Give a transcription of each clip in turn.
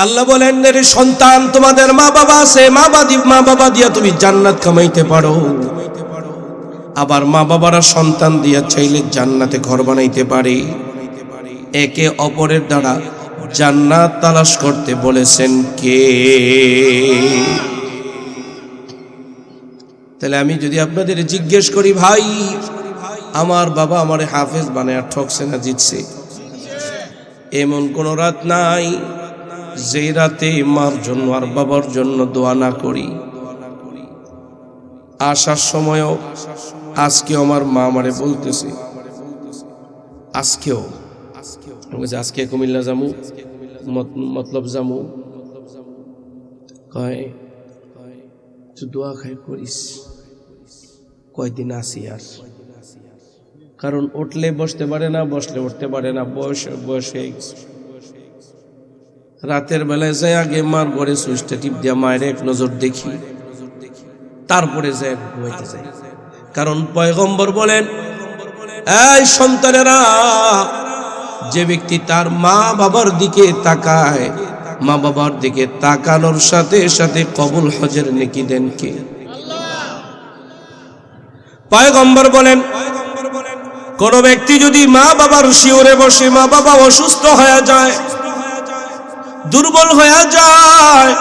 আল্লাহ বলেন, রে সন্তান, তোমাদের মা বাবা আছে, মা বাবা দিয়া তুমি জান্নাত কামাইতে পারো। আবার মা বাবারা সন্তান দিয়া চাইলে জান্নাতে ঘর বানাইতে পারে। একে অপরের দ্বারা জান্নাত তালাশ করতে বলেছেন কে? তাহলে আমি যদি আপনাদের জিজ্ঞেস করি, ভাই আমার বাবা আমারে হাফেজ বানায় ঠকছে না জিতছে? এমন কোন রাত নাই যে রাতে মার জন্য আর বাবার জন্য দোয়া না করি। আসার সময়ও আজকেও আমার মা আমারে বলতেছে, আজকেও আজকে কুমিল্লা যামু, মতলব যামু, কয় দোয়া খাই করিস, কয়দিন আসি আর। কারণ উঠলে বসতে পারে না, বসলে উঠতে পারে না, বয়স হয়ে গেছে। রাতের বেলায় যাই আগে মার ঘরে সুইচটা টিপ দিয়া মায়ের এক নজর দেখি, তারপরে যাই ঘুমাইতে যাই। কারণ পয়গম্বর বলেন, এই সন্তানেরা, যে ব্যক্তি তার মা বাবার দিকে তাকায়, মা বাবার দিকে তাকানোর সাথে সাথে কবুল হজের নেকি দেন কে? পয়গম্বর বলেন, কোন ব্যক্তি যদি মা বাবার শিওরে বসে, মা বাবা অসুস্থ হয়ে যায়, দুর্বল হয়ে যায়,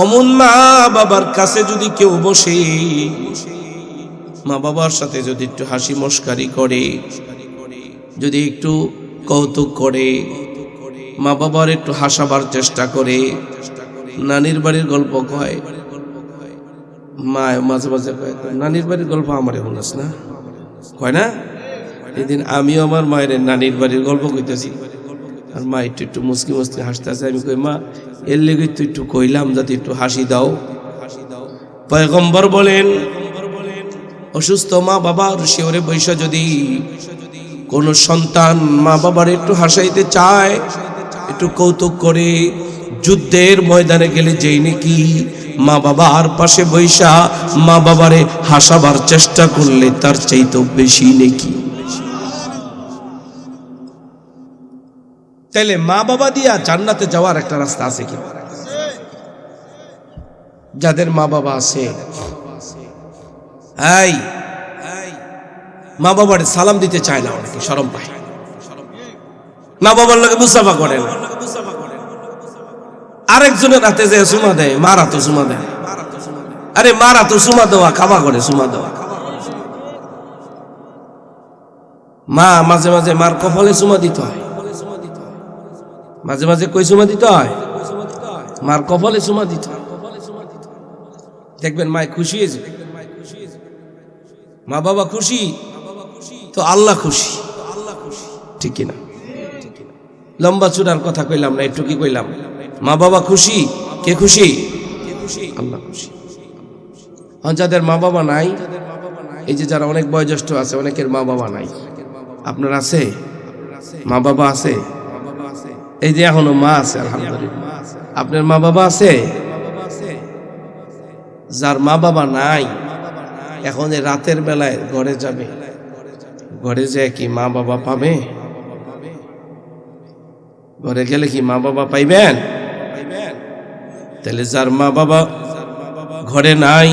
অমন মা বাবার কাছে যদি কেউ বসে, মা বাবার সাথে যদি একটু হাসি মস্কারি করে, যদি একটু কৌতুক করে, মা বাবার একটু হাসাবার চেষ্টা করে, নানির বাড়ির গল্প কয়, মা মাঝে মাঝে কয়, নানির বাড়ির গল্প আমারে শুনাস না, কয় না? এদিন আমিও আমার মায়ের নানির বাড়ির গল্প কইতেছি, আর মা একটু মুসকি মুসকি হাসতেছে। আমি কই, মা এর লেগে তুই একটু কইলাম যাতে একটু হাসি দাও। পয়গম্বর বলেন, অসুস্থ মা বাবার শিওরে বৈশা যদি কোন সন্তান মা বাবার একটু হাসাইতে চায়, একটু কৌতুক করে, যুদ্ধের ময়দানে গেলে যেই নাকি মা বাবার পাশে বৈশা মা বাবারে হাসাবার চেষ্টা করলে তার চাইতেও বেশি নাকি। তাইলে মা বাবা দিয়া জান্নাতে যাওয়ার একটা রাস্তা আছে কি? যাদের মা বাবা আছে, এই মা বাবার সালাম দিতে চায় না, অনেকে শরম পায়, মা বাবার লোকে মুসাফা করে না, আরেকজনের হাতে যে সুমা দেয়, মারা তো সুমা দেয়। আরে মারা তো সুমা দেওয়া, খাওয়া করে সুমা দেওয়া। মা মাঝে মাঝে মার কপালে সুমা দিতে হয়, মাঝে মাঝে কই সুমা দিতে হয়, মার কপালে সুমা দিতে হয়। দেখবেন মায় খুশি হয়েছে, মা বাবা খুশি তো আল্লাহ খুশি, ঠিক কিনা? লম্বা চূড়ার কথা কইলাম না, একটু কি কইলাম? মা বাবা খুশি, কে খুশি? আল্লাহ খুশি। যাদের মা বাবা নাই, এই যে যারা অনেক বয়োজ্যেষ্ঠ আছে, অনেকের মা বাবা নাই, আপনার আছে মা বাবা? আছে? এই যে এখনো মা আছে, আলহামদুলিল্লাহ। আপনার মা বাবা আছে? যার মা বাবা নাই, এখন রাতের বেলায় ঘরে যাবে, ঘরে যায় কি মা বাবা পাবে? ঘরে গেলে কি মা বাবা পাইবেন? তাহলে যার মা বাবা ঘরে নাই,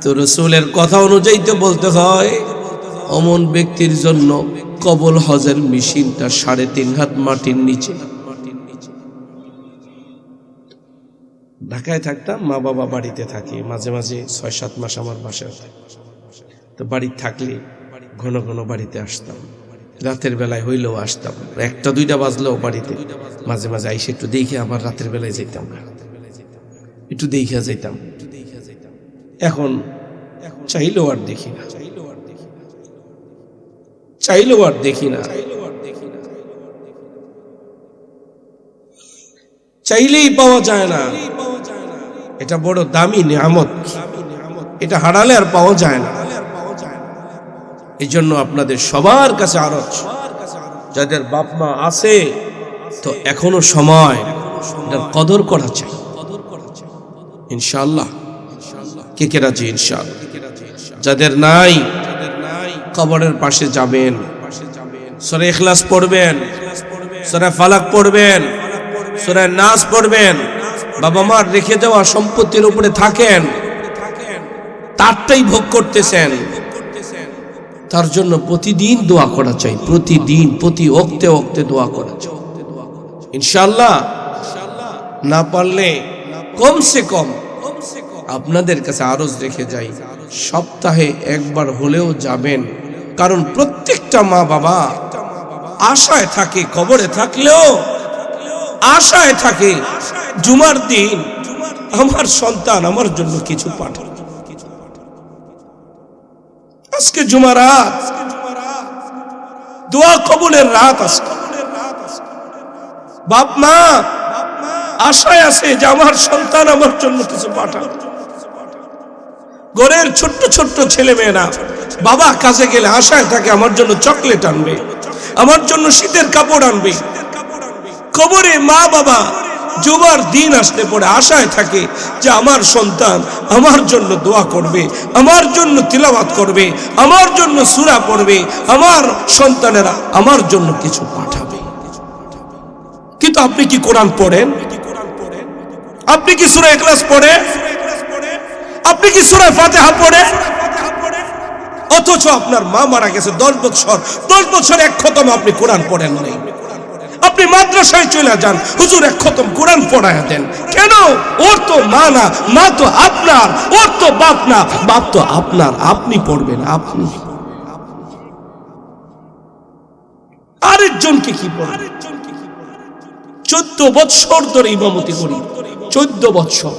তো রাসূলের কথা অনুযায়ী তো বলতে হয়, অমন ব্যক্তির জন্য কবুল হজের মেশিনটা 3.5 হাত মাটির নিচে। ঢাকায় থাকতাম, মা বাবা বাড়িতে থাকে, মাঝে মাঝে 6-7 মাস আমার বাসায় থাকে। তো বাড়িতে থাকলে ঘন ঘন বাড়িতে আসতাম, রাতের বেলায় হইলেও আসতাম, 1টা-2টা বাজলেও বাড়িতে মাঝে মাঝে আইসে একটু দেখে আবার রাতের বেলায় যেতাম, একটু দেখে যেতাম। এখন চাইলেও আর দেখি না, চাইলেও আর দেখি না, চাইলেই পাওয়া যায় না। এটা বড় দামি নিয়ামত, এটা হারালে আর পাওয়া যায় না। এই জন্য আপনাদের সবার কাছে আরজ, যাদের বাপ মা আছে তো এখনো সময়, এটার কদর করা চাই ইনশাআল্লাহ। কে কে রাজি? ইনশাআল্লাহ। যাদের নাই, কবরের পাশে যাবেন, সূরা ইখলাস পড়বেন, সূরা ফালাক পড়বেন, সূরা নাস পড়বেন, বাবা মার রেখে দেওয়া সম্পত্তির উপরে থাকেন, তারটাই ভোগ করতেছেন, তার জন্য প্রতিদিন দোয়া করা চাই, প্রতিদিন প্রতি ওক্তে ওক্তে দোয়া করা চাই। ইনশাআল্লাহ না পারলে কমসে কম আপনাদের কাছে আরজ রেখে যাই, সপ্তাহে একবার হলেও যাবেন। কারণ প্রত্যেকটা মা বাবা আশায় থাকে, কবরে থাকলেও আশায় থাকে জুমার দিন আমার সন্তান আমার জন্য কিছু পাঠাবে। আজকে জুমার রাত, দোয়া কবুলের রাত। আজকে বাপ মা আশায় আছে যে আমার সন্তান আমার জন্য কিছু পাঠাবে। ঘরের ছোট্ট ছোট্ট ছেলে মেয়েরা বাবা কাজে গেলে আশায় থাকে আমার জন্য চকলেট আনবে, আমার জন্য শীতের কাপড় আনবে। কবরে মা বাবা জুমার দিন আসলে পরে আশায় থাকে যে আমার সন্তান আমার জন্য দোয়া করবে, আমার জন্য তিলাওয়াত করবে, আমার জন্য সূরা পড়বে, আমার সন্তানেরা আমার জন্য কিছু পাঠাবে। কিন্তু আপনি কি কোরআন পড়েন? আপনি কি সূরা ইখলাস পড়েন? আপনি কি সূরা ফাতিহা পড়েন? অথচ আপনার মা মারা গেছে 10 বছর, 10 বছর এক খতম আপনি কোরআন পড়েন নাই। আপনি মাদ্রাসায় চলে যান, হুজুর এক খতম কোরআন পড়ায়া দেন। কেন? ওর তো মা না, মা তো আপনার, ওর তো বাপ না, বাপ তো আপনার, আপনি পড়বেন। আপনি আরেকজনকে কি পড়বেন? 14 বছর ধরে ইমামতি করি, 14 বছর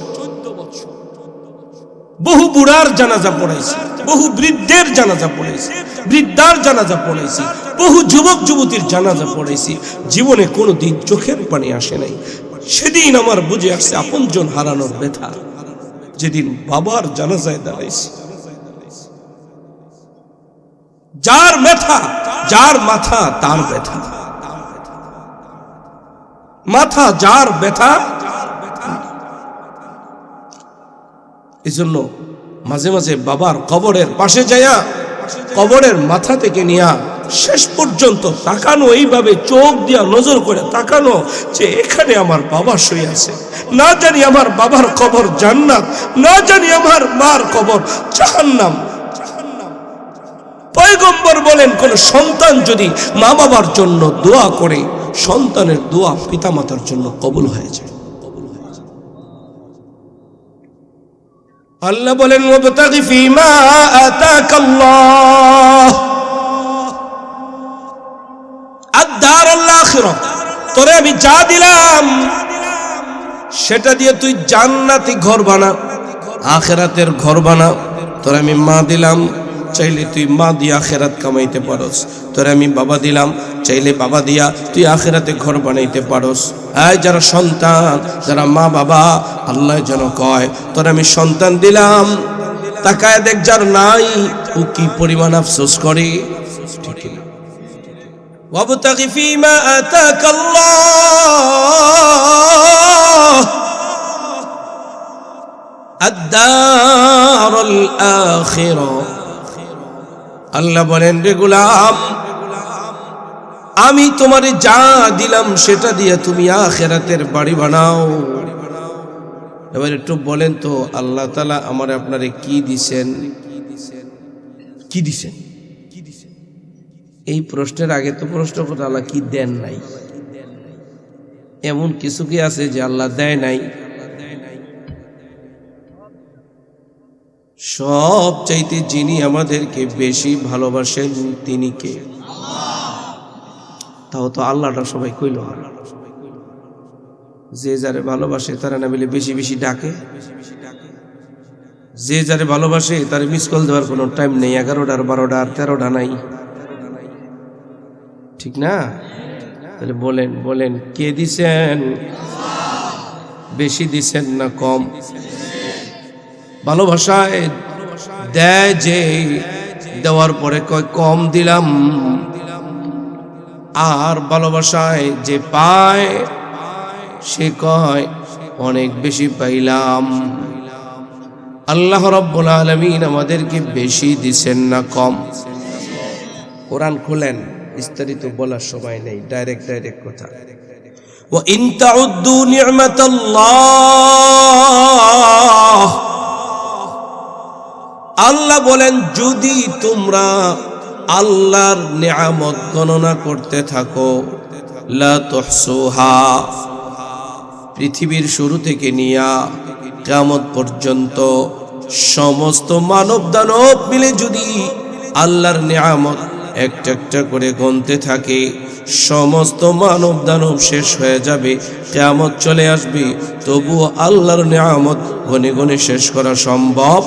বহু বুড়ার জানাজা পড়াইছি, বহু বৃদ্ধের জানাজা পড়াইছি, বৃদ্ধার জানাজা পড়াইছি, বহু যুবক যুবতীর জানাজা পড়াইছি। জীবনে কোনোদিন চোখের পানি আসে নাই। সেদিন আমার বুঝে আসছে আপনজন হারানোর ব্যথা, যেদিন বাবার জানাজায় দাঁড়াইছি। যার ব্যথা, যার মাথা তার ব্যথা, মাথা যার ব্যথা। এই জন্য মাঝে মাঝে বাবার কবরের পাশে যাইয়া কবরের মাথা থেকে নিয়া শেষ পর্যন্ত তাকানো, এইভাবে চোখ দিয়া নজর করে তাকানো যে এখানে আমার বাবা শুয়ে আছে। না জানি আমার বাবার কবর জান্নাত, না জানি আমার মার কবর জাহান্নাম। পয়গম্বর বলেন, কোন সন্তান যদি মা বাবার জন্য দোয়া করে, সন্তানের দোয়া পিতামাতার জন্য কবুল হয়ে যায়। আল্লাহ বলেন, ওয়াবতাগি ফীমা আতাকাল্লাহ আদ-দারুল আখিরাহ, তোরে আমি যা দিলাম সেটা দিয়ে তুই জান্নাতি ঘর বানা, আখিরাতের ঘর বানা। তোরে আমি মা দিলাম, চাইলে তুই মা দিয়া আখিরাত কামাইতে পারোস। তোরে আমি বাবা দিলাম, চাইলে বাবা দিয়া তুই আখিরাতে ঘর বানাইতে পারোস। এই যারা সন্তান, যারা মা বাবা, আল্লাহ যেন কয় তোরে আমি সন্তান দিলাম, তাকায় দেখ যার নাই ও কি পরিমাণ আফসোস করে। ঠিক না? ওয়াবতাগি ফীমা আতাকাল্লাহ আদ-দারুল আখিরাহ। আল্লাহ বলেন, রে গোলাম, আমি তোমারে যা দিলাম সেটা দিয়ে তুমি আখিরাতের বাড়ি বানাও। এবার একটু বলেন তো, আল্লাহ তাআলা আমারে আপনারে কি দিবেন? কি দিবেন? এই প্রশ্নের আগে তো প্রশ্ন করে আল্লাহ কি দেন নাই। এমন কিছু কি আছে যে আল্লাহ দেয় নাই? সব চাইতে যিনি আমাদেরকে বেশি ভালোবাসেন তিনি কে? তাও তো আল্লাহটা সবাই কইল না। যে যারে ভালোবাসে তারা না বলে বেশি বেশি ডাকে, যে যারে ভালোবাসে তার মিস কল দেওয়ার কোনো টাইম নেই, 11টার 12টার 13টা নাই। ঠিক না? তাহলে বলেন বলেন, কে দিছেন? বেশি দিছেন না কম? ভালোবাসায় দেয় যে, দেওয়ার পরে কয় কম দিলাম, আর ভালোবাসায় যে পায় সে কয় অনেক বেশি পাইলাম। আল্লাহ রাব্বুল আলামিন আমাদেরকে বেশি দিছেন না কম? কোরআন খুলেন, বিস্তারিত বলার সময় নেই, ডাইরেক্ট কথা। ওয়া ইন তাউদ্দু নি'মাতাল্লাহ, আল্লাহ বলেন যদি তোমরা আল্লাহর নিয়ামত গণনা করতে থাকো, লা তুহসুহা, পৃথিবীর শুরু থেকে নিয়া কিয়ামত পর্যন্ত সমস্ত মানব দানব মিলে যদি আল্লাহর নিয়ামত একটা একটা করে গুনতে থাকে, সমস্ত মানব দানব শেষ হয়ে যাবে, কিয়ামত চলে আসবে, তবুও আল্লাহর নিয়ামত গনে গনে শেষ করা সম্ভব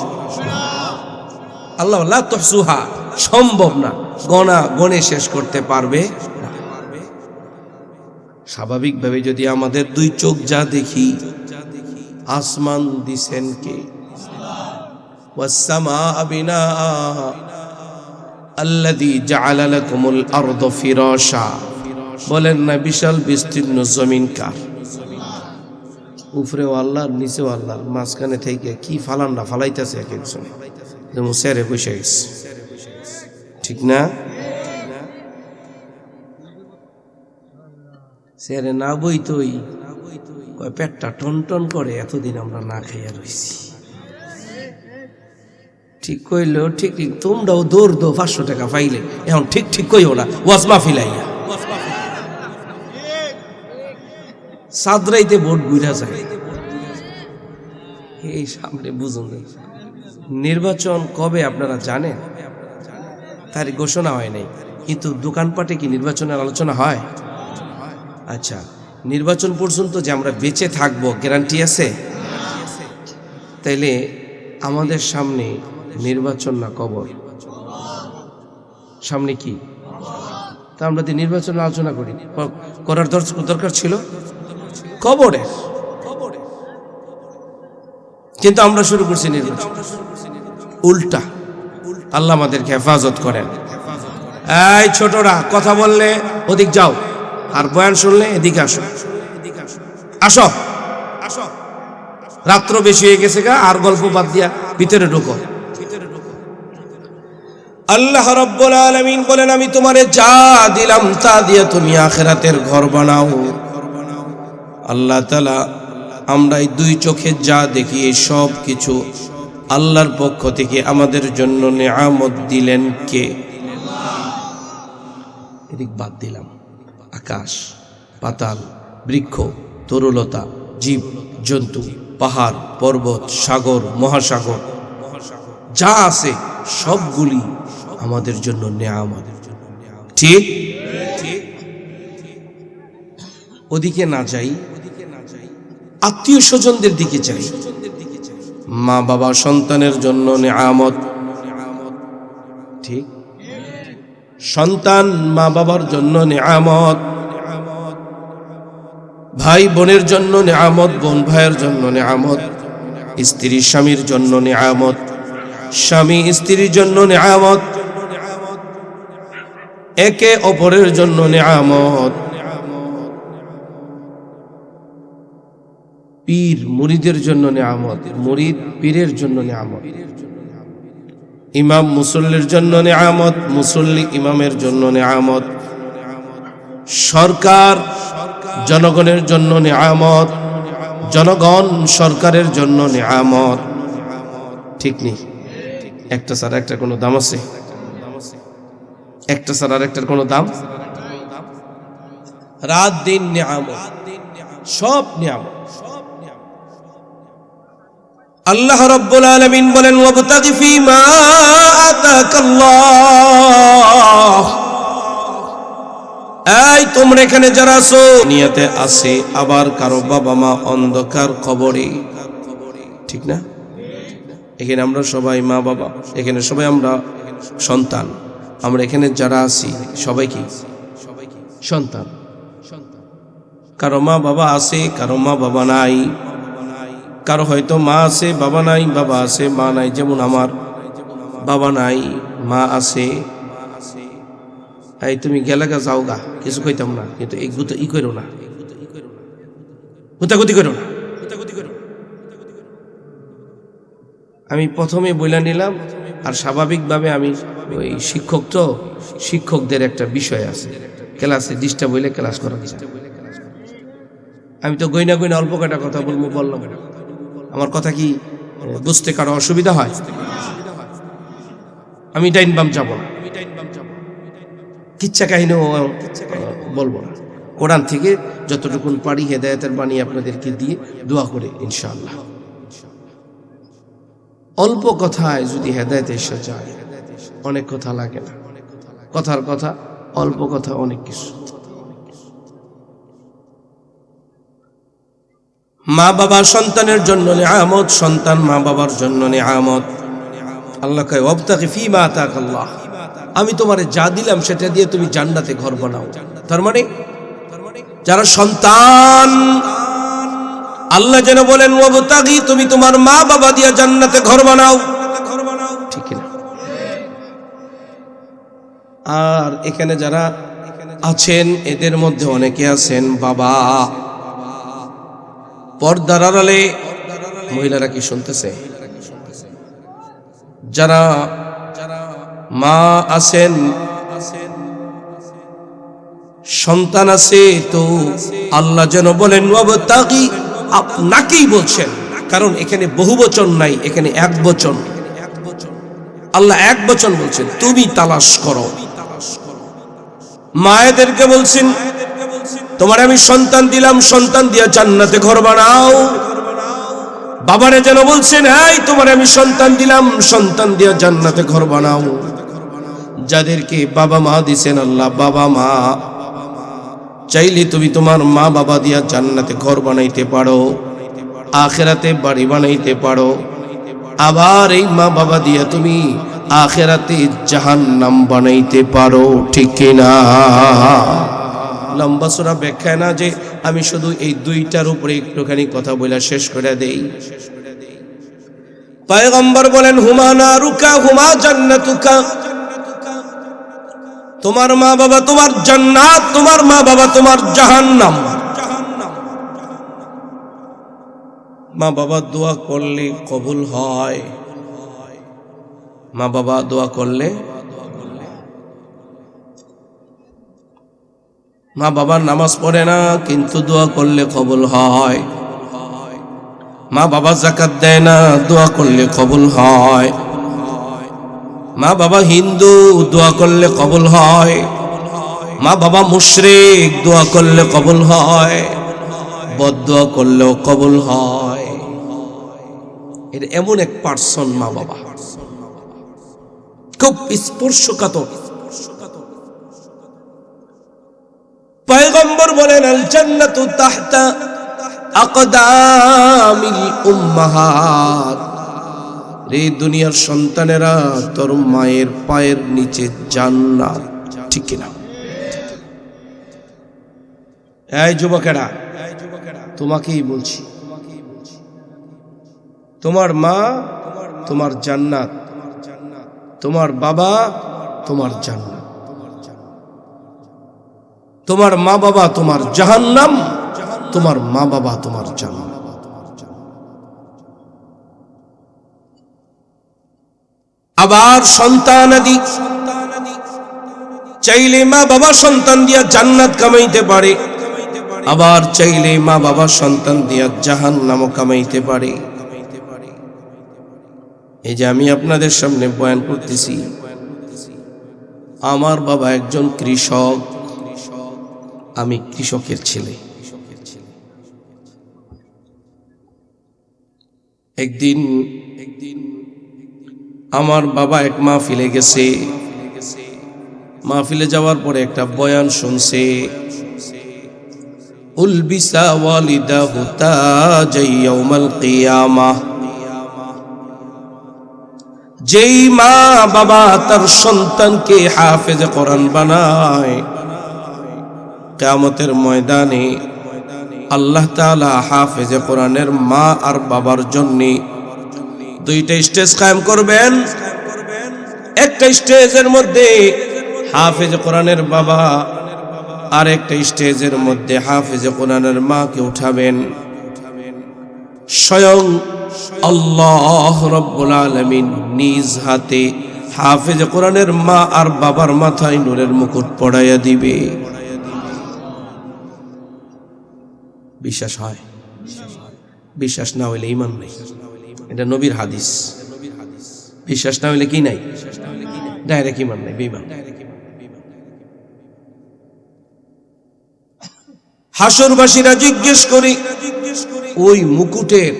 আল্লাহ লা তুহসুহা, সম্ভব না, গনে শেষ করতে পারবে না। স্বাভাবিকভাবে যদি আমাদের দুই চোখ যা দেখি, আসমান দিছেন কে? ওয়াস-সামাআ বিনাআ আল্লাযী জাআলা লাকুমুল আরদা ফিরাশা, বলেন না বিশাল বিস্তীর্ণ জমিন কার? উপরেও আল্লাহর, নিচেও আল্লাহর, মাঝখানে থেকে কি ফালান না ফালাইতেছে এক একজন, যেমন স্যারে বসে গেছে, ঠিক না? স্যারে না বইতই পেটটা টন টন করে, এতদিন আমরা না খাইয়া রয়েছি। ঠিক কইল, ঠিক ঠিক, তোমরাও দৌড় দো 500 টাকা পাইলে, এখন ঠিক ঠিক কইও না, ওয়াজমা ফিলাইয়া সাদরাইতে ভোট ঘুরা যায়। এই সামনে বুঝুন, নির্বাচন কবে আপনারা জানেন? তারিখ ঘোষণা হয় নাই, কিন্তু দোকানপাটে কি নির্বাচনের আলোচনা হয়? আচ্ছা, নির্বাচন পর্যন্ত যে আমরা বেঁচে থাকবো গ্যারান্টি আছে? তাইলে আমাদের সামনে নির্বাচন না কবর? সামনে কি? তা আমরা যে নির্বাচন আলোচনা করার দরকার ছিল কবরের, কিন্তু আমরা শুরু করছি নির্বাচন। উল্টা। আল্লাহ আমাদেরকে হেফাজত করেন। এই ছোটরা, কথা বললে ওদিক যাও, আর বয়ান শুনলে এদিকে আসো, আসো আসো, রাত্র বেশি হয়ে গেছে গা, আর গল্প বাদ দিয়া ভিতরে ঢুকো। আল্লাহ রাব্বুল আলামিন বলেন, আমি তোমারে যা দিলাম তা দিয়ে তুমি আখিরাতের ঘর বানাও। আল্লাহ তাআলা আমরা এই দুই চোখে যা দেখি এই সব কিছু আল্লাহর পক্ষ থেকে আমাদের জন্য নিয়ামত দিলেন কে? এদিক বাদ দিলাম, আকাশ, পাতাল, বৃক্ষ, তরুলতা, জীব জন্তু, পাহাড়, পর্বত, সাগর, মহাসাগর, যা আছে সবগুলি আমাদের জন্য নিয়ামত। ঠিক? ওদিকে না যাই, আত্মীয় স্বজনদের দিকে যাই। মা বাবা সন্তানের জন্য নিয়ামত। ঠিক? সন্তান মা বাবার জন্য নিয়ামত, ভাই বোনের জন্য নিয়ামত, বোন ভাইয়ের জন্য নিয়ামত, স্ত্রী স্বামীর জন্য নিয়ামত, স্বামী স্ত্রীর জন্য নিয়ামত, একে অপরের জন্য নিয়ামত, পীর মুরিদের জন্য নিয়ামত, মুরিদ পীরের জন্য নিয়ামত, ইমাম মুসল্লির জন্য নিয়ামত, মুসল্লি ইমামের জন্য নিয়ামত, সরকার জনগণের জন্য নিয়ামত, জনগণ সরকারের জন্য নিয়ামত। ঠিক নেই? একটা ছাড়া একটা কোনো দাম আছে? একটা ছাড়া আরেকটার কোনো দাম? রাত দিন নিয়ামত, সব নিয়ামত। আল্লাহ রাব্বুল আলামিন বলেন, ওয়াবতাগি ফীমা আতাকাল্লাহ, এই তোমরা এখানে যারা আছো দুনিয়াতে আছে, আবার কারো বাবা মা অন্ধকার কবরে। ঠিক না? এখানে আমরা সবাই মা বাবা, এখানে সবাই আমরা সন্তান। আমরা এখানে যারা আছি সবাই কি সন্তান। কারো মা বাবা আছে, কারো মা বাবা নাই, কারো হয়তো মা আছে বাবা নাই, বাবা আছে মা নাই। যেমন আমার বাবা নাই, মা আছে। এই তুমি গেলাগা যাও গা, কিছু কইতাম না, কিন্তু এগুলো ই করো না, হুতাগুতি করো না। আমি প্রথমে বইলা নিলাম, আর স্বাভাবিকভাবে আমি ওই শিক্ষক, তো শিক্ষকদের একটা বিষয় আছে, ক্লাসে ডিস্টার্ব হইলে ক্লাস করা যায়। আমি তো গইনা গইনা অল্প কটা কথা বলবো বললাম, আমার কথা কি বুঝতে কারো অসুবিধা হয়? আমি ডাইন বাম যাব না, কিচ্ছা কাহিনী বলবো না, কোরআন থেকে যতটুকু পারি হেদায়েতের বাণী আপনাদেরকে দিয়ে দোয়া করে ইনশাআল্লাহ। অল্প কথায় যদি হেদায়েত এসে যায় অনেক কথা লাগে না, কথার কথা, অল্প কথা অনেক কিছু। মা বাবা সন্তানের জন্য নিয়ামত, সন্তান মা বাবার জন্য নিয়ামত। আল্লাহ কয় ওয়াবতাগি ফীমা আতাকাল্লাহ, আমি তোমারে যা দিলাম সেটা দিয়ে তুমি জান্নাতে ঘর বানাও। তার মানে যারা সন্তান, আল্লাহ যেন বলেন ওয়াবতাগি, তুমি তোমার মা বাবা দিয়ে জান্নাতে ঘর বানাও, ঠিক না? আর এখানে যারা আছেন এদের মধ্যে অনেকে আছেন বাবা, পর্দার আড়ালে মহিলারা কি শুনতেছে? যারা মা আছেন, সন্তান আছে, তো আল্লাহ যেন বলেন ওয়াবতাগি, আপনাকেই বলছেন, কারণ এখানে বহুবচন নাই, এখানে এক বচন। আল্লাহ এক বচন বলছেন, তুমি তালাশ করো। মায়েদেরকে বলছেন তোমার আমি সন্তান দিলাম, সন্তান দিয়া জান্নাতে ঘর বানাও। বাবারে যেন বলছেন এই তোমার আমি সন্তান দিলাম, সন্তান দিয়া জান্নাতে ঘর বানাও। যাদেরকে বাবা মা দিছেন আল্লাহ, বাবা মা চাইলে তুমি তোমার মা বাবা দিয়া জান্নাতে ঘর বানাইতে পারো, আখিরাতে বাড়ি বানাইতে পারো। আবার এই মা বাবা দিয়া তুমি আখিরাতে জাহান্নাম বানাইতে পারো, ঠিক কিনা? লম্বা সূরা ব্যাখ্যা না যে আমি শুধু এই দুইটার উপরে একটুখানি কথা বলে শেষ করে দেই। পয়গম্বর বলেন হুমা নারুকা হুমা জান্নাতুকা, তোমার মা বাবা তোমার জান্নাত, তোমার মা বাবা তোমার জাহান্নাম। মা বাবা দোয়া করলে কবুল হয়, মা বাবা দোয়া করলে, মা বাবা নামাজ পড়ে না কিন্তু দোয়া করলে কবুল হয়। মা বাবা যাকাত দেয় না, দোয়া করলে কবুল হয়। মা বাবা হিন্দু, দোয়া করলে কবুল হয়। মা বাবা মুশরিক, দোয়া করলে কবুল হয়। বদদোয়া করলেও কবুল হয়। এটা এমন এক পার্সন মা বাবা, খুব স্পর্শকাতর। পয়গম্বর বলেন আল জান্নাতু তাহতা আকদামিল উম্মাহাত, রে দুনিয়ার সন্তানেরা তোর মায়ের পায়ের নিচে জান্নাত, ঠিক কিনা? এই যুবকেরা তোমাকেই বলছি, তোমার মা তোমার জান্নাত, তোমার বাবা তোমার জান্নাত। তোমার মা বাবা তোমার জাহান্নাম, তোমার মা বাবা তোমার জান্নাত। আবার সন্তানাদি চাইলে মা বাবা সন্তান দিয়া জান্নাত কামাইতে পারে, আবার চাইলে মা বাবা সন্তান দিয়া জাহান্নামও কামাইতে পারে। এই যে আমি আপনাদের সামনে বয়ান করতেছি, আমার বাবা একজন কৃষক, আমি কৃষকের ছেলে। একদিন আমার বাবা এক মাহফিলে গেছে, মাহফিলে যাওয়ার পরে একটা বয়ান শুনছে, উলবিসা ওয়ালিদাহু তাজাই ইয়াউমাল কিয়ামাহ, যেই মা বাবা তার সন্তানকে হাফেজে কোরআন বানায়, কিয়ামতের ময়দানে আল্লাহ তাআলা হাফেজে কোরআনের মা আর বাবার জন্য দুইটা স্টেজ কায়েম করবেন। একটা স্টেজের মধ্যে হাফেজে কোরআনের বাবা, আর একটা স্টেজের মধ্যে হাফেজে কোরআনের মাকে উঠাবেন। স্বয়ং আল্লাহ রাব্বুল আলামিন নিজ হাতে হাফেজে কোরআনের মা আর বাবার মাথায় নূরের মুকুট পড়াইয়া দিবে। বিশ্বাস হয়? বিশ্বাস না হইলে ঈমান নাই, এটা নবীর হাদিস। বিশ্বাস না হইলে কি নাই? ডাইরেক্ট ঈমান নাই, বেঈমান। হাসরবাসীরা জিজ্ঞেস করি, ওই মুকুটের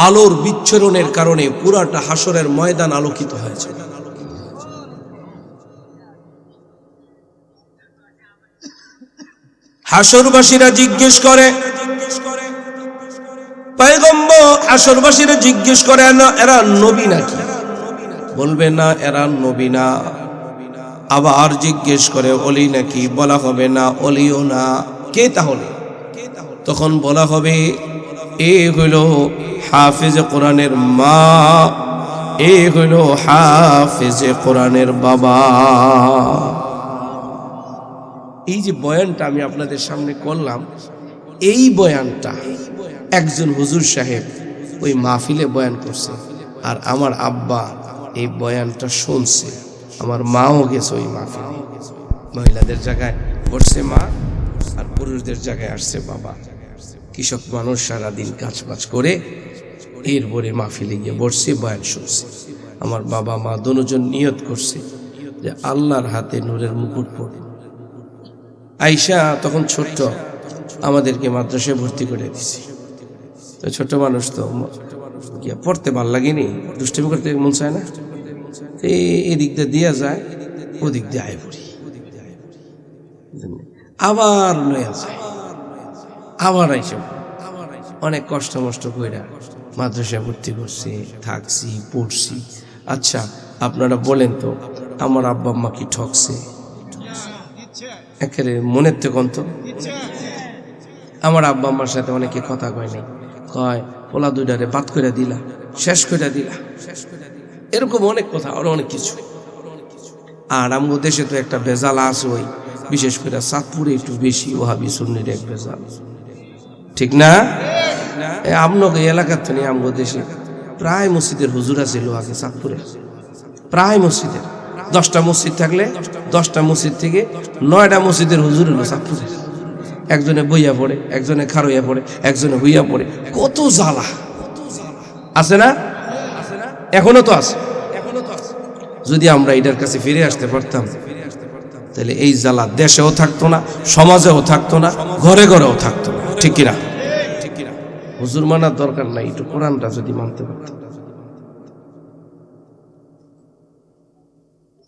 আলোর বিচ্ছুরণের কারণে পুরাটা হাসরের ময়দান আলোকিত হয়েছে। হাসরবাসীরা জিজ্ঞেস করে, পয়গম্বর, হাসরবাসীরা জিজ্ঞেস করে না এরা নবী নাকি? বলবে না এরা নবী না। আবার জিজ্ঞেস করে ওলি নাকি? বলা হবে না ওলিও না। কে তাহলে? তখন বলা হবে এ হইল হাফেজে কোরআনের মা, এ হইল হাফেজে কোরআনের বাবা। এই যে বয়ানটা আমি আপনাদের সামনে করলাম, এই বয়ানটা একজন হুজুর সাহেব ওই মাহফিলে বয়ান করছে, আর আমার আব্বা এই বয়ানটা শুনছে। আমার মাও গেছে ওই মাহফিলে। মহিলাদের জায়গায় বসছে মা, আর পুরুষদের জায়গায় আসছে বাবা। কৃষক মানুষ সারাদিন কাজবাজ করে এরপরে মাহফিলে গিয়ে বসছে, বয়ান শুনছে। আমার বাবা মা দুজন নিয়ত করছে যে আল্লাহর হাতে নূরের মুকুট পড়ে। আয়েশা তখন ছোট্ট, আমাদেরকে মাদ্রাসায় ভর্তি করে দিছে। তো ছোট মানুষ তো পড়তে ভাল লাগেনি, দুষ্টামি করতে মন চায় না, এদিক দিয়ে দিয়া যায়, ওদিক দিয়ে আয় পড়ি, আবার লয়া যায়, আবার আইসা অনেক কষ্ট মষ্ট কইরা মাদ্রাসায় ভর্তি করছি, থাকছি, পড়ছি। আচ্ছা আপনারা বলেন তো, আমার আব্বা আম্মা কি ঠকছে? একেবারে মনের তো কন্ত। আমার আব্বা আম্মার সাথে অনেকে কথা কয় নাই, কয় পোলা দুইটারে বাদ করে দিলা, শেষ করে দিলা, এরকম অনেক কথা, আরো অনেক কিছু। আর আমগো দেশে তো একটা ভেজাল আছে, ওই বিশেষ করে চাঁদপুরে একটু বেশি ওহাবি সুন্নির এক ভেজাল, ঠিক না? আপনাকে এলাকার তো নেই, আমগো দেশে প্রায় মসজিদের হুজুর আছিল আগে চাঁদপুরে, প্রায় মসজিদের 10টা মসজিদ থাকলে 10টা মসজিদ থেকে 9টা মসজিদের হুজুর হলো চাঁদপুরে। একজনে বইয়া পড়ে, একজনে খারইয়া পড়ে, একজনে হইয়া পড়ে, কত জ্বালা আছে না? এখনো তো আছে। যদি আমরা এটার কাছে ফিরে আসতে পারতাম, তাহলে এই জ্বালা দেশেও থাকতো না, সমাজেও থাকতো না, ঘরে ঘরেও থাকতো না, ঠিক কিনা? হুজুর মানার দরকার নাই, একটু কোরআনটা যদি মানতে পারতাম।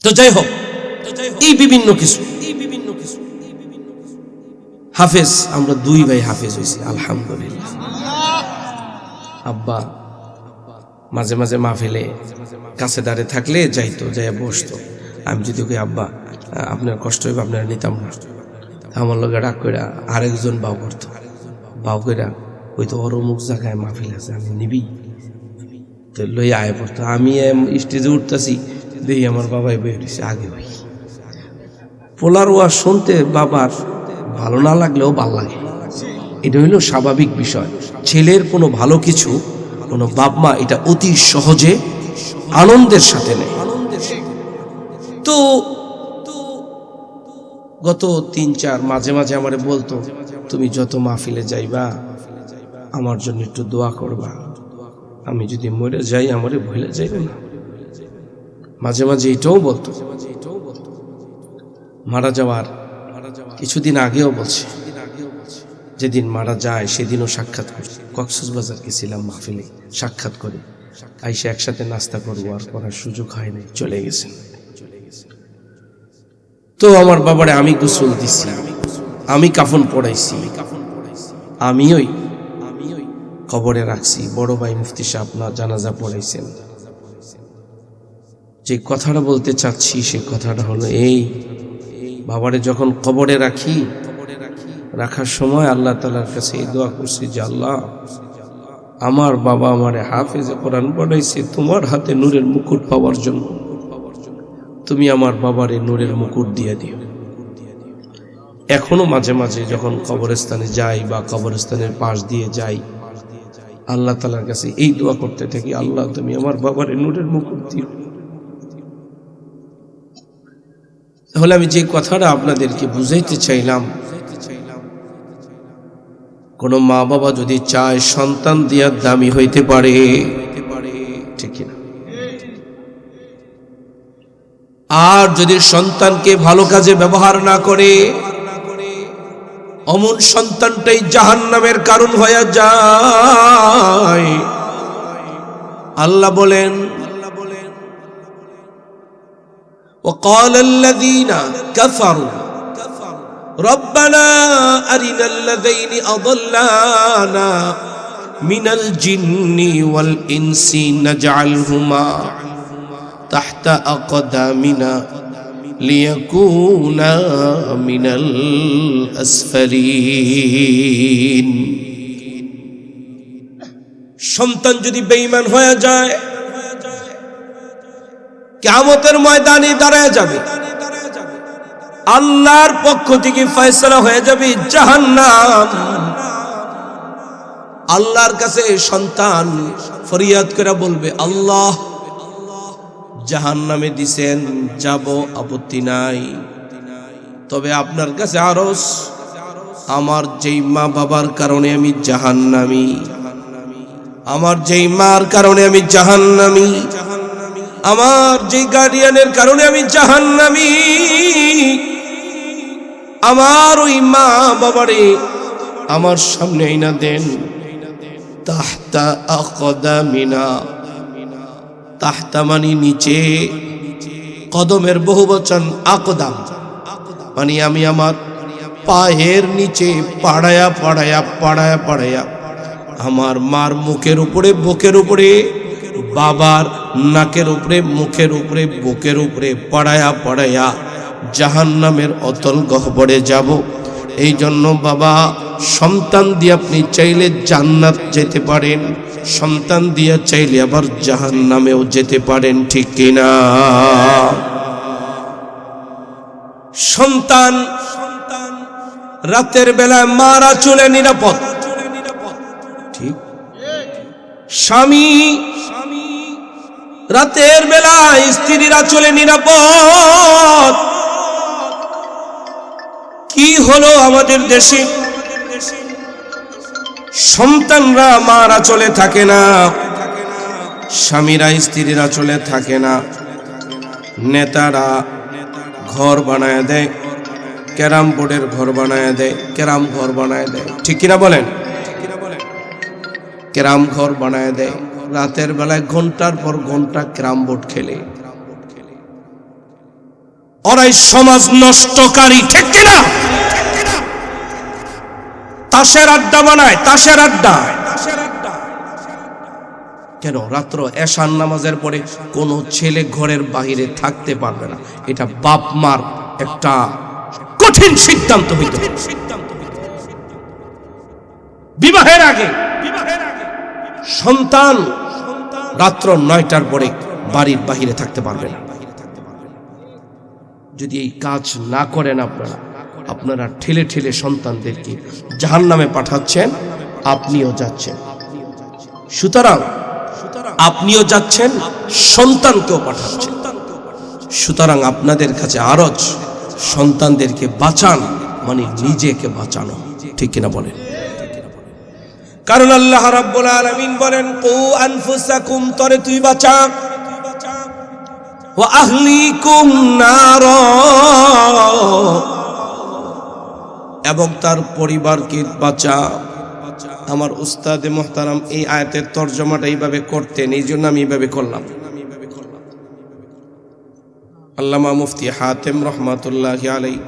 তো যাই হোক, এই বিভিন্ন কিছু হাফেজ, আমরা 2 ভাই হাফেজ হয়েছি আলহামদুলিল্লাহ। আব্বা মাঝে মাঝে মাহফিলে কাছে দাঁড়িয়ে থাকলে যাইতো, যাইয়া বসতো। আমি যদি ওকে আব্বা আপনার কষ্ট হইবে, আপনারা নিতাম না, আমার লোক রাগ করে আরেকজন বাউ করতো, বাউ করে হয়তো ওর অমুক জায়গায় মাহফিল আছে, আমি নিবি, তো লই আয় পড়তো। আমি স্টেজে উঠতেছি, দেখি আমার বাবাই বই উঠেছে আগে। ভাই পোলার ওয়াজ শুনতে বাবার ভালো না লাগলেও ভালো লাগে, এটা হইল স্বাভাবিক বিষয়। ছেলের কোনো ভালো কিছু কোনো বাপ মা এটা অতি সহজে আনন্দের সাথে নেয়। তো গত 3-4 মাঝে মাঝে আমারে বলতো, তুমি যত মাহফিলে যাইবা আমার জন্য একটু দোয়া করবা, আমি যদি মরে যাই আমারে ভুলে যাইবে না। মাঝে মাঝে এটাও বলতো। মারা যাওয়ার কিছুদিন আগেও বলছে, যেদিন মারা যায় সেদিনও সাক্ষাৎ করছি, কক্সবাজার গেছিলাম মাহফিলে, সাক্ষাৎ করে আইসা একসাথে নাস্তা করবো, আর করার সুযোগ হয়নি, চলে গেছেন। তো আমার বাবারে আমি গোসল দিছি, আমি কাফন পড়াইছি, আমি ওই কবরে রাখছি। বড় ভাই মুফতি সাহেব না জানাজা পড়াইছেন। যে কথাটা বলতে চাচ্ছি সে কথাটা হলো এই, বাবারে যখন কবরে রাখি, রাখার সময় আল্লাহ তাআলার কাছে এই দোয়া করছি যে আল্লাহ, আমার বাবা আমারে হাফেজে কোরআন পড়াইছে তোমার হাতে নূরের মুকুট পাওয়ার জন্য, তুমি আমার বাবারে নূরের মুকুট দিয়ে দিও। এখনো মাঝে মাঝে যখন কবরস্থানে যাই বা কবরস্থানের পাশ দিয়ে যাই, আল্লাহ তাআলার কাছে এই দোয়া করতে থাকি, আল্লাহ তুমি আমার বাবারে নূরের মুকুট দিও। তাহলে আমি যে কথাটা আপনাদেরকে বুঝাইতে চাইলাম, কোনো মা বাবা যদি চায় সন্তান দিয়া দামি হইতে পারে, ঠিক না? আর যদি সন্তানকে ভালো কাজে ব্যবহার না করে, অমন সন্তানটাই জাহান্নামের কারণ হয়ে যায়। আল্লাহ বলেন, وقال الذين كفروا ربنا أرنا الذين أضلانا من الجن والإنس نجعلهما تحت أقدامنا ليكونا من الأسفلين। সন্তান যদি বেঈমান হয়ে যায়, কিয়ামতের ময়দানে দাঁড়ায় যাবে, আল্লাহর পক্ষ থেকে ফয়সালা হয়ে যাবে জাহান্নাম। আল্লাহর কাছে সন্তান ফরিয়াদ করে বলবে, আল্লাহ জাহান্নামে দিছেন, যাব, আপত্তি নাই, তবে আপনার কাছে আরজ, আমার যেই মা বাবার কারণে আমি জাহান্নামী, আমার যেই মার কারণে আমি জাহান্নামী, আমার যেই গার্ডিয়ানের কারণে আমি জাহান্নামী, আমার ওই মা বাবারে আমার সামনে আইনা দেন। তাহতা আকদামিনা, তাহতা মানে নিচে, কদমের বহুবচন আকদাম মানে আমি আমার পায়ের নিচে পাড়ায়া পাড়ায়া পাড়ায়া পাড়ায়া আমার মার মুখের উপরে, বুকের উপরে, বাবার নাকের উপরে, মুখের উপরে, বুকের উপরে পাড়ায়া পাড়ায়া জাহান্নামের অতল গহ্বরে যাব। এই জন্য বাবা, সন্তান দিয়ে আপনি চাইলে জান্নাত যেতে পারেন, সন্তান দিয়ে চাইলে আবার জাহান্নামেও যেতে পারেন, ঠিক কিনা? সন্তান রাতের বেলায় মারা চলে নিরাপদ, ঠিক। স্বামী রাতের বেলায় স্ত্রীরা চলে নিরাপদ। কি হলো আমাদের দেশে? সন্তানরা মারা চলে থাকে না, স্বামীরা স্ত্রীরা চলে থাকে না। নেতারা ঘর বানায় দেয়, ক্যারাম বোর্ডের ঘর বানায় দেয়, ক্যারাম ঘর বানায় দেয়, ঠিক কিনা বলেন? ক্যারাম ঘর বানায় দেয়, রাতের বেলায় ঘন্টার পর ঘন্টা ক্যারাম বোর্ড খেলে। ওরাই সমাজ নষ্টকারী, ঠিক কিনা? তাসের আড্ডা বানায়, তাসের আড্ডা। কেন? রাত্র এশার নামাজের পরে কোনো ছেলে ঘরের বাহিরে থাকতে পারবে না, এটা বাপ মার একটা কঠিন সিদ্ধান্ত হইতে হবে। বিবাহের আগে সন্তান রাত্র 9টার পরে বাড়ির বাহিরে থাকতে পারবে না। যদি এই কাজ না করেন আপনারা ঠেলে ঠেলে সন্তানদেরকে জাহান্নামে পাঠাচ্ছেন, আপনিও যাচ্ছেন। সুতরাং আপনিও যাচ্ছেন, সন্তানকেও পাঠাচ্ছেন। সুতরাং আপনাদের কাছে আরজ, সন্তানদেরকে বাঁচান মানে নিজেকে বাঁচানো, ঠিক কিনা বলেন? কারণ আল্লাহ রাব্বুল আলামিন বলেন, কু আনফুসাকুম, তরে তুই বাঁচা, ওয়া আহলিকুম নার, এবং তার পরিবারকে বাঁচা। আমার উস্তাদে মুহতারাম এই আয়াতের তরজমাটা এইভাবে করতেন, এই জন্য আমি এইভাবে করলাম। আল্লামা মুফতি হাতেম রহমাতুল্লাহি আলাইহি,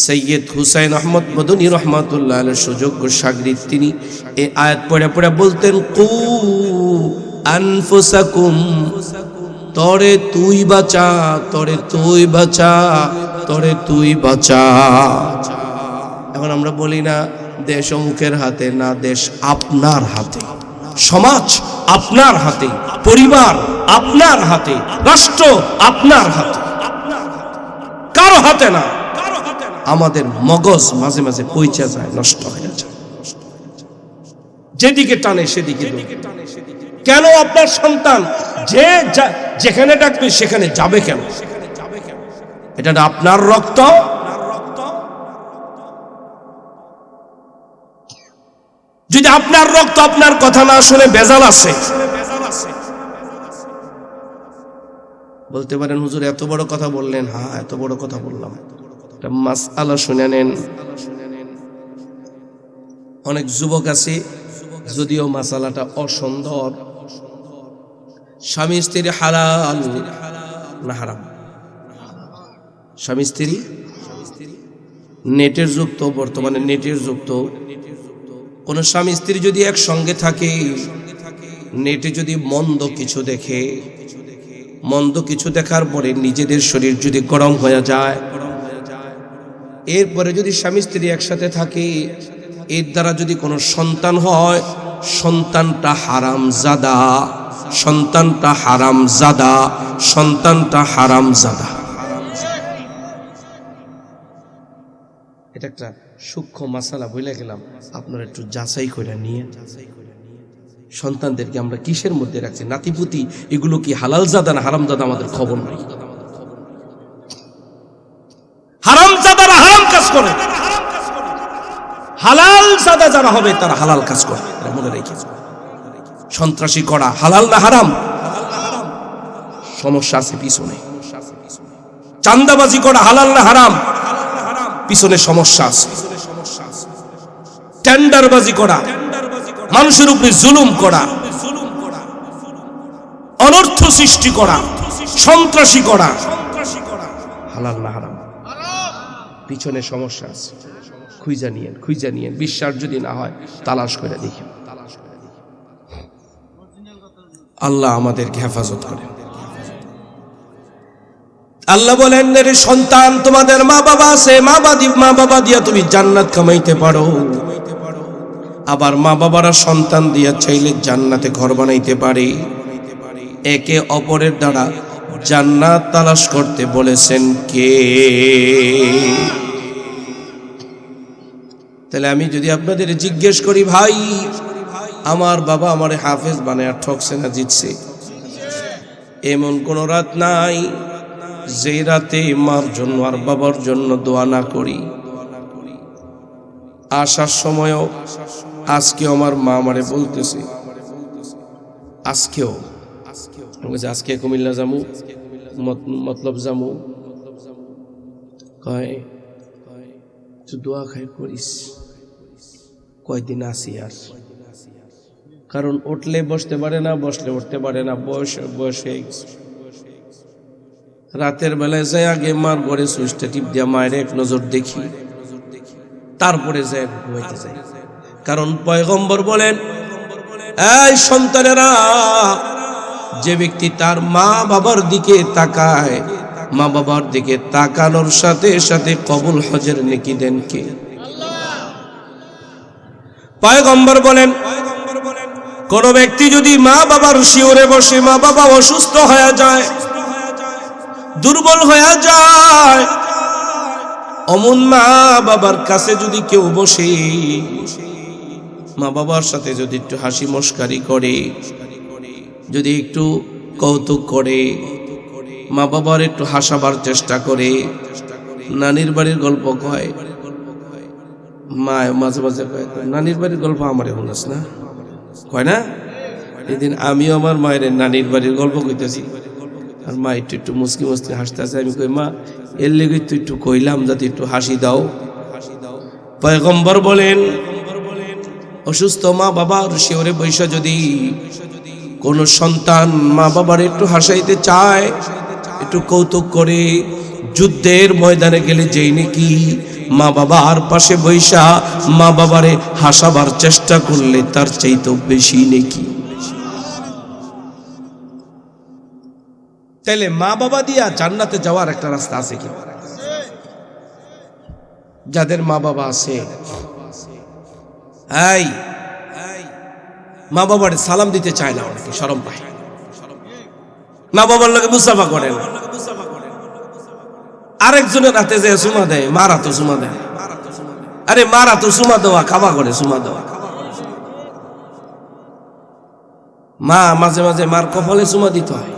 সৈয়দ হুসাইন আহমদ মদনী রহমাতুল্লাহ আলাইহির সুযোগ্য শাগরিদ, তিনি এই আয়াত পড়ে পড়ে বলতেন, কু আনফুসাকুম, তরে তুই বাঁচা, তরে তুই বাঁচা, তরে তুই বাঁচা। এখন আমরা বলি না দেশ অমুকের হাতে, না, দেশ আপনার হাতে, সমাজ আপনার হাতে, পরিবার আপনার হাতে, রাষ্ট্র আপনার হাতে, কারো হাতে না। আমাদের মগজ মাঝে মাঝে পইচা যায়, নষ্ট হয়ে যায়, যেদিকে টানে সেদিকে। কেন আপনার সন্তান যেখানে ডাকবে সেখানে যাবে কেন? এটা আপনার রক্ত। যদি আপনার রক্ত আপনার কথা না শুনে ভেজাল আছে, বলতে পারেন হুজুর এত বড় কথা বললেন। হ্যাঁ, এত বড় কথা বললাম, একটা মাসআলা শুনে নেন। অনেক যুবক আছে, যদিও মাসালাটা অসুন্দর, স্বামী স্ত্রী হালাল না হারাম? স্বামী স্ত্রী, নেটের যুগ তো, বর্তমানে নেটের যুগ তো, কোন স্বামী স্ত্রী যদি একসঙ্গে থাকে, নেটে যদি মন্দ কিছু দেখে, মন্দ কিছু দেখার পরে নিজেদের শরীর যদি গরম হয়ে যায়, এরপরে যদি স্বামী স্ত্রী একসাথে থাকে, এর দ্বারা যদি কোনো সন্তান হয়, সন্তানটা হারামজাদা, সন্তানটা হারামজাদা, সন্তানটা হারামজাদা। এটা একটা সূক্ষ্ম মাসালা বলে গেলাম, আপনারা একটু যাচাই করে নিয়ে। সন্তানদেরকে আমরা কিসের মধ্যে রাখছি? নাতিপুতি এগুলো কি হালালজাদা না হারামজাদা আমাদের খবর নাই। হারামজাদারা হারাম কাজ করে, হালালজাদা যারা হবে তারা হালাল কাজ করে, মনে রেখে। সন্ত্রাসী করা হালাল না হারাম? সমস্যা আছে পিছনে। চাঁদাবাজি করা হালাল না হারাম? পিছনে সমস্যা আছে। টেন্ডারবাজি করা, মানুষের উপরে জুলুম করা, অনর্থ সৃষ্টি করা, সন্ত্রাসী করা হালাল না হারাম? পিছনে সমস্যা আছে। খুঁজা নিয়েন, খুঁজা নিয়েন। বিশ্বাস যদি না হয় তালাশ করে দেখেন। আল্লাহ আমাদেরকে হেফাজত করেন। আল্লাহ বলেন, রে সন্তান, তোমাদের মা বাবা আছে, মা বাবা দিয়া তুমি জান্নাত কামাইতে পারো। আবার মা বাবারা সন্তান দিয়া চাইলে জান্নাতে ঘর বানাইতে পারে। একে অপরের দ্বারা জান্নাত তালাশ করতে বলেছেন কে? তাহলে আমি যদি আপনাদের জিজ্ঞেস করি, ভাই আমার বাবা আমারে হাফেজ বানায় ঠকছে না জিতছে? এমন কোন রাত নাই যে রাতে মার জন্য আর বাবার জন্য দোয়া না করি। আসার সময়ও আজকে আমার মা আমারে বলতেছে, আজকেও আজকে কুমিল্লা যামু, মতলব যামু, কয় দোয়া খাই করিস, কয়দিন আসি আর। কারণ উঠলে বসতে পারে না, বসলে উঠতে পারে না, বয়স হয়ে গেছে। রাতের বেলায় যাই আগে মার ঘরে সুইচটা টিপ দিয়া মায়ের এক নজর দেখি, তারপরে যাই ঘুমাইতে যাই। কারণ পয়গম্বর বলেন, এই সন্তানেরা, যে ব্যক্তি তার মা বাবার দিকে তাকায়, মা বাবার দিকে তাকানোর সাথে সাথে কবুল হজের নেকি দেন কে? পয়গম্বর বলেন, কোন ব্যক্তি যদি মা বাবার শিওরে বসে, মা বাবা অসুস্থ হয়ে যায়, দুর্বল হয়ে যায়, অমন মা বাবার কাছে যদি কেউ বসে, মা বাবার সাথে যদি একটু হাসি মস্কারি করে, যদি একটু কৌতুক করে, মা বাবার একটু হাসাবার চেষ্টা করে, নানির বাড়ির গল্প কয়, মা মাঝে মাঝে কয়, নানির বাড়ির গল্প আমারে বলিস না, কয় না? এদিন আমিও আমার মায়ের নানির বাড়ির গল্প কইতেছি, আর মা একটু একটু মুসকি মুসকি হাসতেছে। আমি কই, মা এর লেগে তুই একটু কইলাম যাতে একটু হাসি দাও। পয়গম্বর বলেন, অসুস্থ মা বাবার শিওরে বৈশা যদি কোন সন্তান মা বাবার একটু হাসাইতে চায়, একটু কৌতুক করে, যুদ্ধের ময়দানে গেলে যেই নাকি মা বাবার পাশে বৈশা মা বাবারে হাসাবার চেষ্টা করলে তার চাইতে বেশি নাকি। তাইলে মা বাবা দিয়া জান্নাতে যাওয়ার একটা রাস্তা আছে কি? যাদের মা বাবা আছে, এই মা বাবার সালাম দিতে চায় না, অনেকে শরম পায়, মা বাবার লোকে মুসাফা করে না। আরেকজনের হাতে যে সুমা দেয়, মারা তো সুমা দেয়। আরে মারা তো সুমা দেওয়া, খাওয়া করে সুমা দেওয়া। মা মাঝে মাঝে মার কপালে সুমা দিতে হয়,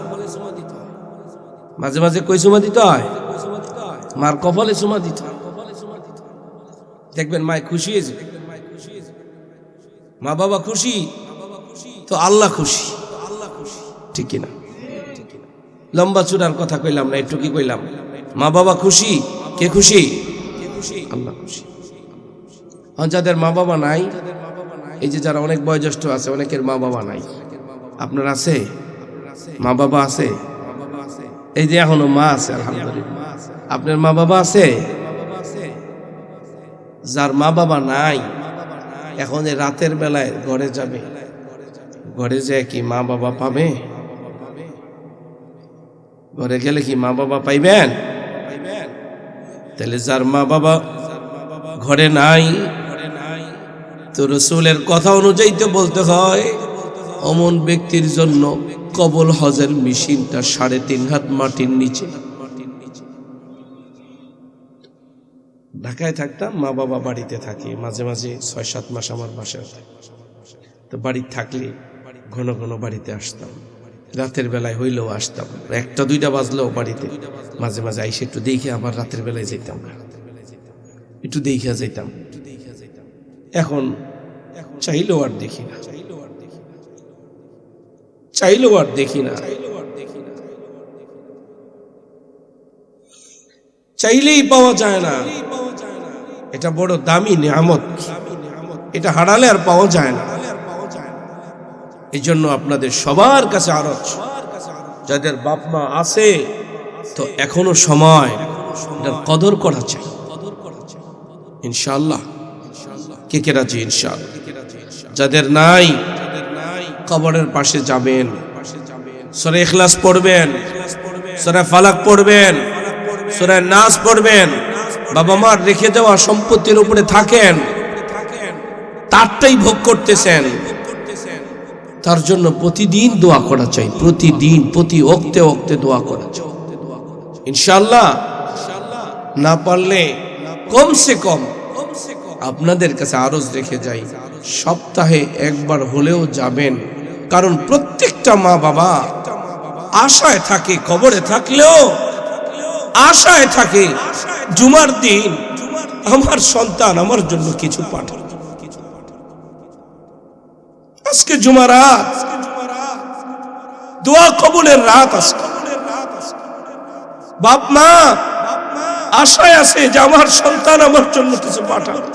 মাঝে মাঝে কই সুমা দিতে হয়, মার কপালে সুমা দিতে হয়। দেখবেন মায় খুশি হয়ে যাবে, মা বাবা খুশি তো আল্লাহ খুশি, ঠিক কিনা? লম্বা চূড়ার কথা কইলাম না, একটু কি কইলাম? মা বাবা খুশি, কে খুশি? আল্লাহ খুশি। যাদের মা বাবা নাই, এই যে যারা অনেক বয়োজ্যেষ্ঠ আছে, অনেকের মা বাবা নাই, আপনার আছে? মা বাবা আছে? এই যে এখনো মা আছে, আলহামদুলিল্লাহ। আপনার মা বাবা আছে? যার মা বাবা নাই, এখন এই রাতের বেলায় ঘরে যাবে, ঘরে যেয়ে কি মা বাবা পাবে? ঘরে গেলে কি মা বাবা পাইবেন? তাহলে যার মা বাবা ঘরে নাই, তো রাসূলের কথা অনুযায়ী তো বলতে হয় অমন ব্যক্তির জন্য কবুল হজের মেশিনটা 3.5 হাত মাটির নিচে। ঢাকায় থাকতাম, মা বাবা বাড়িতে থাকে, মাঝে মাঝে 6-7 মাস আমার বাসায় থাকে। তো বাড়িতে থাকলে ঘন ঘন বাড়িতে আসতাম, রাতের বেলায় হইলেও আসতাম, 1টা-2টা বাজলেও বাড়িতে মাঝে মাঝে আইসে একটু দেখে আবার রাতের বেলায় যেতাম, একটু দেখে যেতাম। এখন চাইলেও আর দেখি না, চাইলেও আর দেখি না, চাইলেই পাওয়া যায় না। এটা বড় দামি নিয়ামত, এটা হারালে আর পাওয়া যায় না। এই জন্য আপনাদের সবার কাছে আরজ, যাদের বাপ মা আছে তো এখনো সময়, এটার কদর করা চাই ইনশাআল্লাহ। কে কে রাজি? ইনশাআল্লাহ। যাদের নাই, কবরের পাশে যাবেন, সূরা ইখলাস পড়বেন, সূরা ফালাক পড়বেন, সূরা নাস পড়বেন। বাবা মার রেখে যাওয়া সম্পত্তির উপরে থাকেন, তারটাই ভোগ করতেছেন, তার জন্য প্রতিদিন দোয়া করা চাই, প্রতিদিন প্রতি ওক্তে ওক্তে দোয়া করা চাই ইনশাআল্লাহ। না পারলে কমসে কম আপনাদের কাছে আরজ রেখে যাই, সপ্তাহে একবার হলেও যাবেন। কারণ প্রত্যেকটা মা বাবা আশায় থাকে, কবরে থাকলেও আশায় থাকে জুমার দিন আমার সন্তান আমার জন্য কিছু পাঠাবে। আজকে জুমার রাত, দোয়া কবুলের রাত। আজকে বাপ মা আশায় আছে যে আমার সন্তান আমার জন্য কিছু পাঠাবে।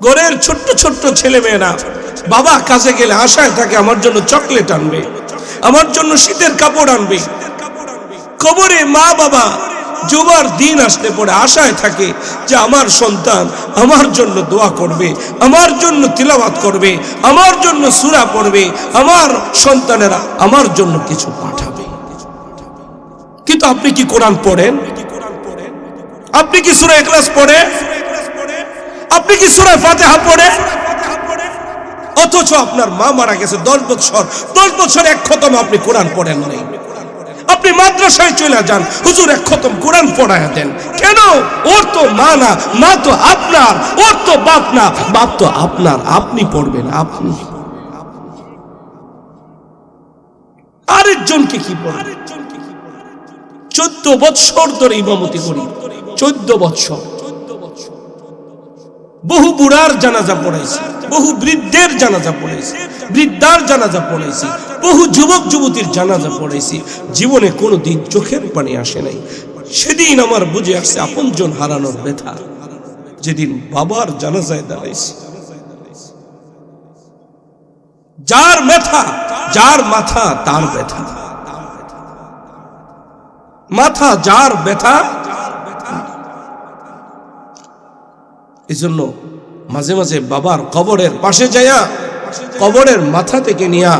ঘরের ছোট্ট ছোট্ট ছেলে মেয়েরা বাবা কাজে গেলে আশায় থাকে আমার জন্য চকলেট আনবে, আমার জন্য শীতের কাপড় আনবে। কবরে মা বাবা জুমার দিন আসলে পরে আশায় থাকে যে আমার সন্তান আমার জন্য দোয়া করবে, আমার জন্য তিলাওয়াত করবে, আমার জন্য সূরা পড়বে, আমার সন্তানেরা আমার জন্য কিছু পাঠাবে। কিন্তু আপনি কি কোরআন পড়েন? আপনি কি সূরা ইখলাস পড়েন? আপনি কি সূরা ফাতিহা পড়েন? অথচ আপনার মা মারা গেছে 10 বছর, 10 বছর এক খতম আপনি কোরআন পড়েন নাই। আপনি মাদ্রাসায় চলে যান, হুজুর এক খতম কোরআন পড়ায়া দেন। কেন? ওর তো মা না, মা তো আপনার, ওর তো বাপ না, বাপ তো আপনার, আপনি পড়বেন। আপনি আরেকজনকে কি পড়বেন? 14 বছর ধরে ইমামতি করি, 14 বছর। বহু বুড়ার জানাজা পড়াইছি, বহু বৃদ্ধের জানাজা পড়াইছি, বৃদ্ধার জানাজা পড়াইছি, বহু যুবক যুবতীর জানাজা পড়াইছি। জীবনে কোনোদিন চোখের পানি আসে নাই। সেদিন আমার বুঝে আসছে আপনজন হারানোর ব্যথা, যেদিন বাবার জানাজায় দাঁড়াইছি। যার ব্যথা, যার মাথা তার ব্যথা, মাথা যার ব্যথা। এজন্য মাঝে মাঝে বাবার কবরের পাশে যাইয়া কবরের মাথা থেকে নিয়া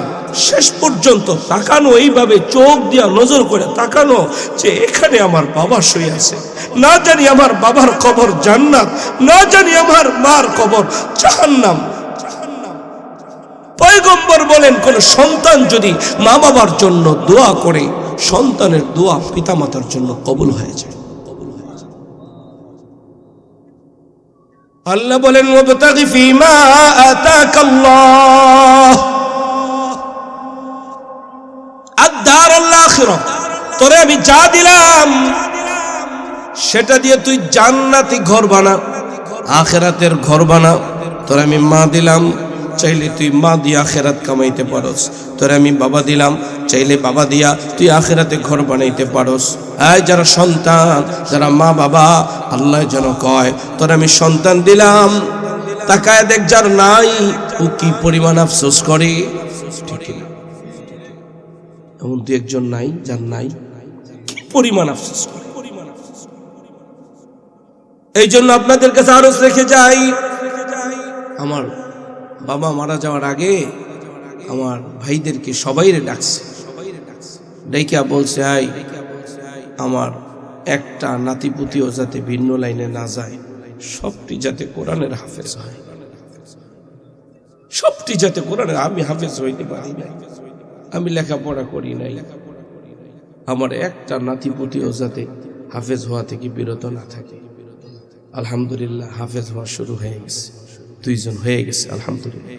শেষ পর্যন্ত তাকানো, এইভাবে চোখ দিয়া নজর করে তাকানো যে এখানে আমার বাবা শুয়ে আছে। না জানি আমার বাবার কবর জান্নাত, না জানি আমার মার কবর জাহান্নাম। পয়গম্বর বলেন, কোন সন্তান যদি মা বাবার জন্য দোয়া করে, সন্তানের দোয়া পিতামাতার জন্য কবুল হয়ে যায়। আল্লাহ বলেন, ওয়াবতাগি ফীমা আতাকাল্লাহ আদ-দারুল আখিরাহ। তোরে আমি যা দিলাম সেটা দিয়ে তুই জান্নাতি ঘর বানা, আখিরাতের ঘর বানা। তোর আমি মা দিলাম, চাইলে তুই মা দিয়া আখেরাত কামাইতে পারস। তোর আমি বাবা দিলাম, চাইলে বাবা দিয়া তুই আখেরাতে ঘর বানাইতে পারস। এই যারা সন্তান, যারা মা বাবা, আল্লাহ যেন কয় তোর আমি সন্তান দিলাম, তাকায় দেখ যার নাই ও কি পরিমাণ আফসোস করে। এমন দু একজন নাই যার নাই, কি পরিমাণ আফসোস করে। এই জন্য আপনাদের কাছে আরজ রেখে যাই, আমার বাবা মারা যাওয়ার আগে আমার ভাইদেরকে সবাইরে ডাকছে, ডাইকা বলছে আই আমার একটা নাতিপুতিও যাতে ভিন্ন লাইনে না যায়, সবটি যাতে কোরআনের হাফেজ হয়, সবটি যাতে কোরআনের। আমি হাফেজ হইতে পারি নাই, আমি লেখাপড়া করি নাই, আমার একটা নাতিপুতিও যাতে হাফেজ হওয়া থেকে বিরত না থাকে। আলহামদুলিল্লাহ হাফেজ হওয়া শুরু হয়ে গেছে, 2 জন হয়ে গেছে আলহামদুলিল্লাহ।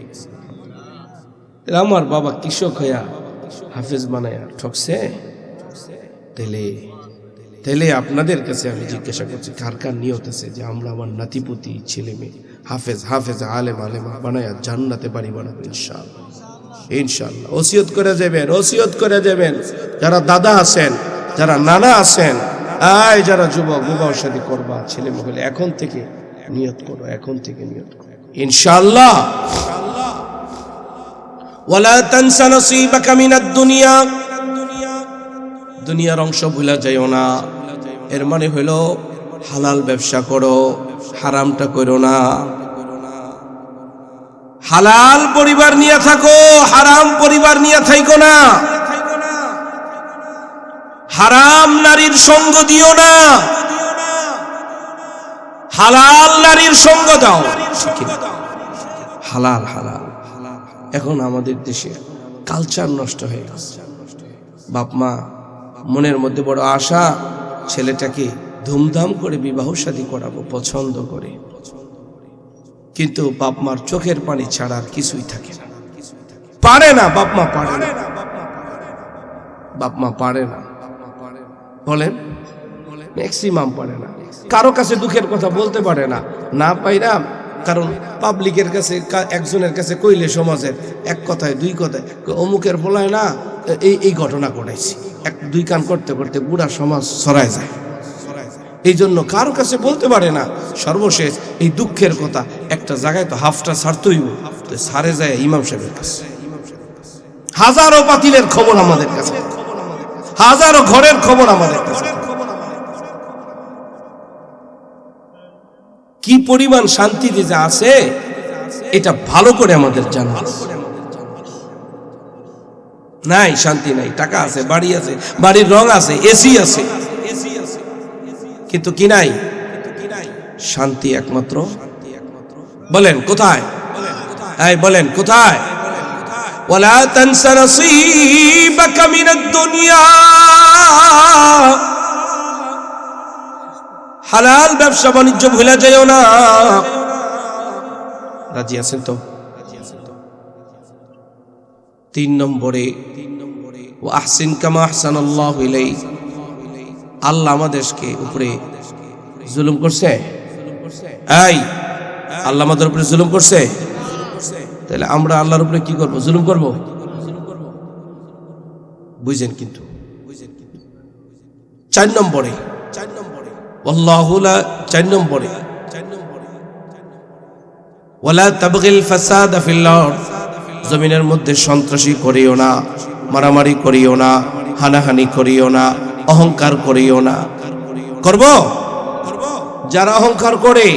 আমার বাবা কৃষক হইয়া হাফেজ বানায়া ঠকছে। তাইলে আপনাদের কাছে আমি জিজ্ঞাসা করছি, কার কার নিয়ত আছে যে আমরা আমার নাতিপুতি ছেলে মেয়ে হাফেজ আলেমা বানায়া জান্নাতে বাড়ি বানাবো ইনশাআল্লাহ, ইনশাআল্লাহ। ওসিয়ত করে যাবেন যারা দাদা আছেন, যারা নানা আছেন, যারা যুবক বিবাহ শাদী করবা, ছেলে মেয়ে এখন থেকে নিয়ত করো, এখন থেকে নিয়ত করো ইনশাআল্লাহ। ওয়ালা তানসা নসিবাকা মিনাদ দুনিয়া, দুনিয়ার অংশ ভুলা যাইও না। এর মানে হইল হালাল ব্যবসা করো, হারামটা করো না। হালাল পরিবার নিয়ে থাকো, হারাম পরিবার নিয়ে থাইকো না। হারাম নারীর সঙ্গ দিও না, হালাল নারীর সঙ্গ দাও। হালাল হালাল। এখন আমাদের দেশে কালচার নষ্ট হয়ে গেছে। বাপ মা মনের মধ্যে বড় আশা, ছেলেটাকে ধুমধাম করে বিবাহ শাদী করাবো পছন্দ করে, কিন্তু বাপ মার চোখের পানি ছাড়া আর কিছুই থাকে না। পারে না, বাপ মা পারে না, বাপ মা পারে না, বলেন ম্যাক্সিমাম পারে না। কারো কাছে দুঃখের কথা বলতে পারে না, না পাইরা, কারণ পাবলিকের কাছে একজনের কাছে কইলে সমাজের এক কথায় 2 কথায় অমুকের বলায় না এই ঘটনা ঘটাইছি, 1-2 কান করতে করতে পুরা সমাজ ছড়ায় যায়। এই জন্য কারো কাছে বলতে পারে না। সর্বশেষ এই দুঃখের কথা একটা জায়গায় তো হাফটা ছাড়তেই সারে যায় ইমাম সাহেবের কাছে। হাজারো পাতিলের খবর আমাদের কাছে, হাজারো ঘরের খবর আমাদের কাছে। কি পরিমাণ শান্তিতে যা আছে এটা ভালো করে আমাদের জানা নাই। শান্তি নাই, টাকা আছে, বাড়ি আছে, বাড়ির রং আছে, এসি আছে, কিন্তু কি নাই? শান্তি একমাত্র। বলেন কোথায়? বলেন কোথায়? ওয়ালা তানসা নসিবাকা মিনাদ দুনিয়া, হালাল ব্যবসা বাণিজ্য ভুলে যাইও না। রাজি আছেন তো? 3 নম্বরে ওয়া আহসিন কামা আহসানাল্লাহু ইলাইক। আল্লাহ আমাদেরকে উপরে জুলুম করছে? আল্লাহ আমাদের উপরে জুলুম করছে? তাহলে আমরা আল্লাহর উপরে কি করব? জুলুম করব? বুঝেন কিন্তু। 4 নম্বরে আল্লাহু লা 4 নম্বরে ওয়ালা তাবগিল ফাসাদা ফিল আরদ, জমিনের মধ্যে সন্ত্রাসী করিও না, মারামারি করিও না, হানাহানি করিও না, অহংকার করিও না। করব? যারা অহংকার করে,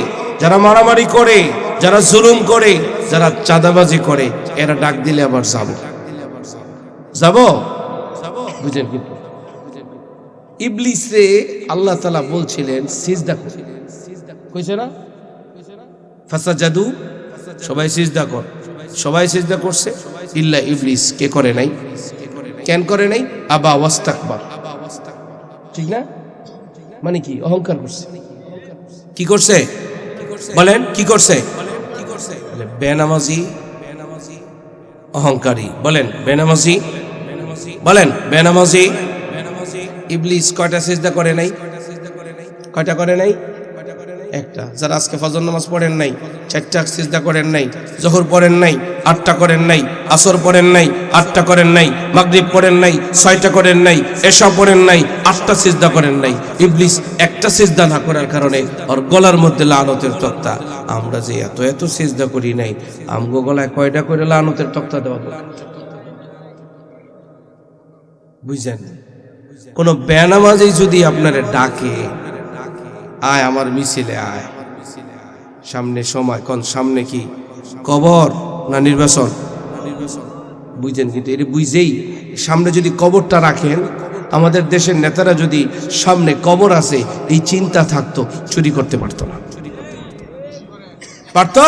যারা মারামারি করে, যারা জুলুম করে, যারা চাঁদাবাজি করে, এরা ডাক দিলে আবার যাব। বুঝেন কিন্তু ইবলিসে আল্লাহ তাআলা বলছিলেন সিজদা করতে, কইছে না? ফাসাজাদু, সবাই সিজদা কর। সবাই সিজদা করছে ইল্লা ইবলিস। কে করে নাই? কেন করে নাই? আবা ওয়াস্তাকবার। ঠিক না? মানে কি? অহংকার করছে। কি করছে বলেন? কি করছে? বেনামাজি, অহংকারী। বলেন বেনামাজি, বলেন বেনামাজি। ইবলিস কয়টা সিজদা করে নাই? কয়টা করে নাই? একটা। যারা আজকে ফজর নামাজ পড়েন নাই, 4টা সিজদা করেন নাই, জোহর পড়েন নাই, 8টা করেন নাই, আসর পড়েন নাই, 8টা করেন নাই, মাগরিব পড়েন নাই, 6টা করেন নাই, এশা পড়েন নাই, 8টা সিজদা করেন নাই। ইবলিস একটা সিজদা না করার কারণে ওর গলার মধ্যে লানতের তক্তা। আমরা যে এত এত সিজদা করি নাই, আমগো গলায় কয়টা করে লানতের তক্তা দেওয়া দরকার? বুঝছেন? কোন বেনামাজি যদি আপনারে ডাকে, আয় আমার মিছিলে আয়, সামনে সময়, কোন সামনে কি কবর না নির্বাচন? বুঝছেন? কিন্তু এটা বুঝেই সামনে যদি কবরটা রাখেন, আমাদের দেশের নেতারা যদি সামনে কবর আছে এই চিন্তা থাকতো, চুরি করতে পারতো না। পারতো?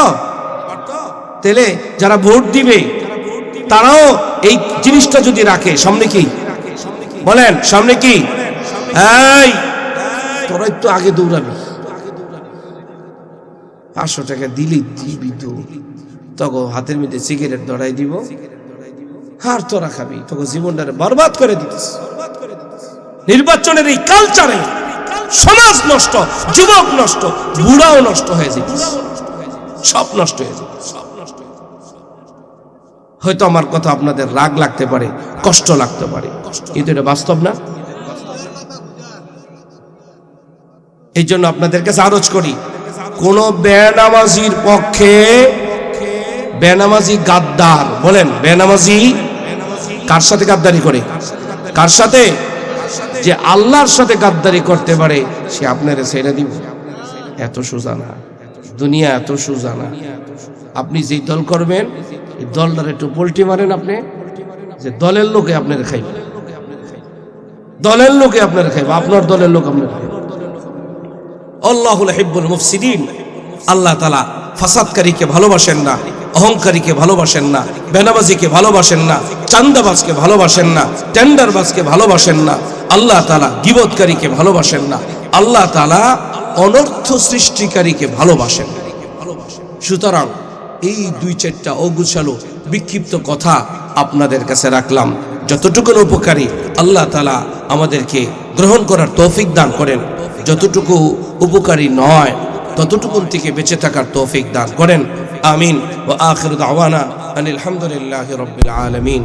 তাহলে যারা ভোট দিবে তারাও এই জিনিসটা যদি রাখে, সামনে কি বলেন, সামনে কি, এই তোরা একটু আগে দৌড়াবি, 500 টাকা দিলি দিবি তো, তখন হাতের মধ্যে সিগারেট ধরাই দিব, আর তোরা খাবি, তোকে জীবনটারে বরবাদ করে দিতিস। নির্বাচনের এই কালচারে সমাজ নষ্ট, যুবক নষ্ট, বুড়াও নষ্ট হয়ে যেতিস, সব নষ্ট হয়ে যেত। হয়তো আমার কথা আপনাদের রাগ লাগতে পারে, কষ্ট লাগতে পারে, কিন্তু এটা বাস্তব না। এই জন্য আপনাদের কাছে আরজ করি, কোন বেনামাজির পক্ষে, বেনামাজি গাদ্দার, বলেন বেনামাজি কার সাথে গাদ্দারি করে? কার সাথে? যে আল্লাহর সাথে গাদ্দারি করতে পারে সে আপনারে ছেড়ে দিব। এত সোজা না দুনিয়া, এত সোজা না। আপনি যেই দল করবেন, এই দলটার একটু পোল্টি মারেন আপনি, যে দলের লোকে আপনার খাইবে, দলের লোকে আপনার খাইবে, আপনার দলের লোক আপনার খাইবে। আল্লাহুল হিব্বুল মুফসিদিন, আল্লাহ তাআলা ফাসাদকারীকে ভালোবাসেন না, অহংকারীকে ভালোবাসেন না, বেনামাজিকে ভালোবাসেন না, চান্দাবাজকে ভালোবাসেন না, টেন্ডারবাজকে ভালোবাসেন না, আল্লাহ তাআলা গীবতকারীকে ভালোবাসেন না, আল্লাহ তাআলা অনর্থ সৃষ্টিকারীকে ভালোবাসেন। সুতরাং এই 2-4টা অগুছালো বিক্ষিপ্ত কথা আপনাদের কাছে রাখলাম, যতটুকু উপকারী আল্লাহ তাআলা আমাদেরকে গ্রহণ করার তৌফিক দান করেন, যতটুকু উপকারী নয় ততটুকু থেকে বেঁচে থাকার তৌফিক দান করেন। আমিন। ওয়া আখিরু দাওয়ানা আনিল হামদুলিল্লাহি রাব্বিল আলামিন।